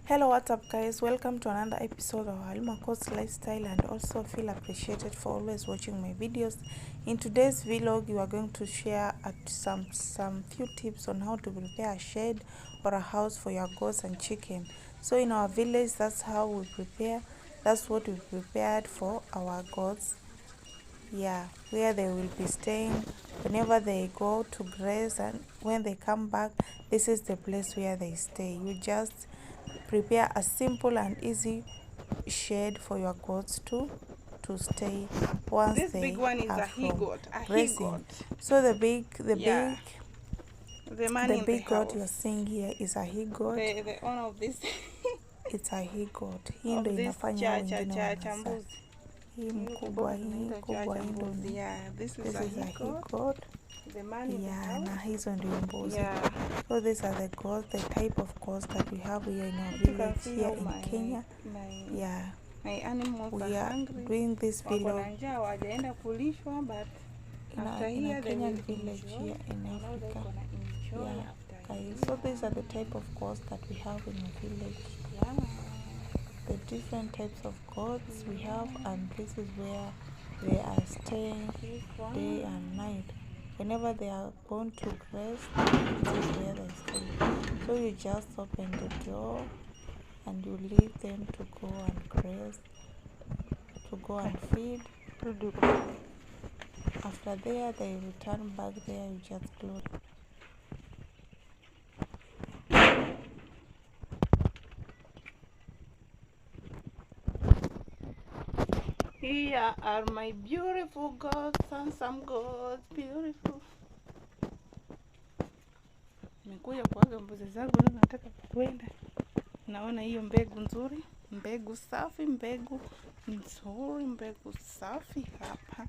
Hello, what's up guys? Welcome to another episode of Halima lifestyle, and also feel appreciated for always watching my videos. In today's vlog, you are going to share some few tips on how to prepare a shed or a house for your goats and chicken. So in our village, that's how we prepare. That's what we prepared for our goats. Yeah, where they will be staying whenever they go to graze, and when they come back, this is the place where they stay. You just prepare a simple and easy shed for your goats to stay once this they big one is are a he from goat, grazing. So the big the man in the goat house, you're seeing here is a he goat. the owner of this It's a he goat. Hii of ndo this inafanya hao wengine wanazaa. chambuzi. Hii mkubwa, hii ndo ni Yeah, this this is a is a he he goat, goat. the man in the Yeah, na house. hizo ndio mbuzi. Yeah, So these are the goats, the type of goats that we have here in our you can village see here how in Kenya. Yeah, my animals we are are hungry. doing this Wako vlog na njaa, hawajaenda kulishwa, but after in a here they Kenyan will village enjoy. here in I know they're Africa. gonna enjoy Yeah, after guys. here. So these are the type of goats that we have in the village. Yeah. The different types of goats we have, and this is where they are staying day and night. Whenever they are born to graze, this is where they stay. So you just open the door and you leave them to go and graze, to go and feed. After there, they return back there, you just close. Here are my beautiful goats, handsome goats, beautiful. Nimekuja kuaga mbuzi zangu, leo nataka kwenda. Naona hiyo mbegu nzuri, mbegu safi, mbegu nzuri, mbegu safi hapa.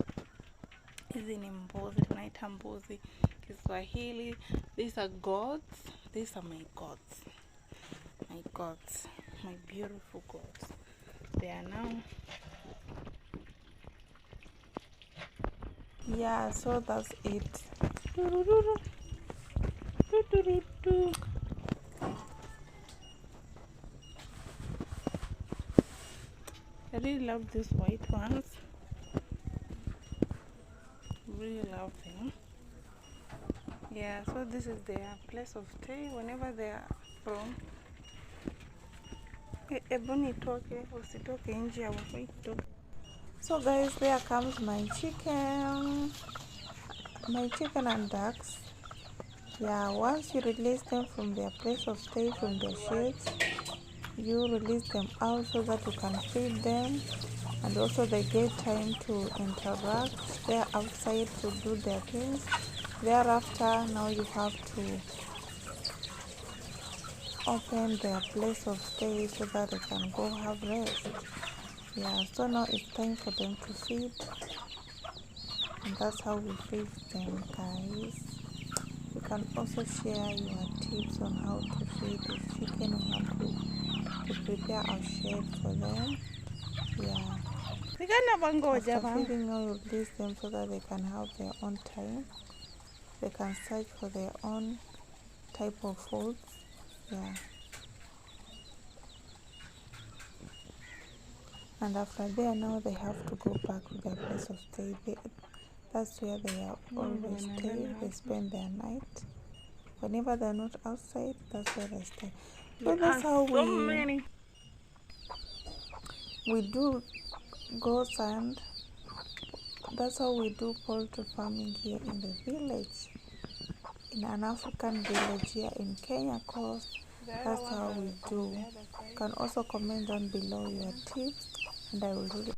Hizi ni mbuzi, tunaita mbuzi Kiswahili. These are goats. These are my goats. My goats, my beautiful goats. They are now. Yeah, so that's it. I really love these white ones. Really love them. Yeah, so this is their place of stay whenever they are from. Ebony toke, usitoke nje, hawafai kutoka. So guys, there comes my chicken and ducks. Yeah, once you release them from their place of stay, from their sheds, you release them out so that you can feed them, and also they get time to interact. They're outside to do their things. Thereafter, now you have to open their place of stay so that they can go have rest. Yeah, so now it's time for them to feed, and that's how we feed them, guys. You can also share your tips on how to feed the chicken, or how to prepare a shed for them. Yeah. After feeding, now you release them so that they can have their own time. They can search for their own type of food. Yeah. And after there, now they have to go back to their place of stay. That's where they are always stay. They spend their night. Whenever they're not outside, that's where they stay. So that's how we do goats, and that's how we do poultry farming here in the village, in an African village here in Kenya coast. That's how we do. You can also comment down below your tips, and I will really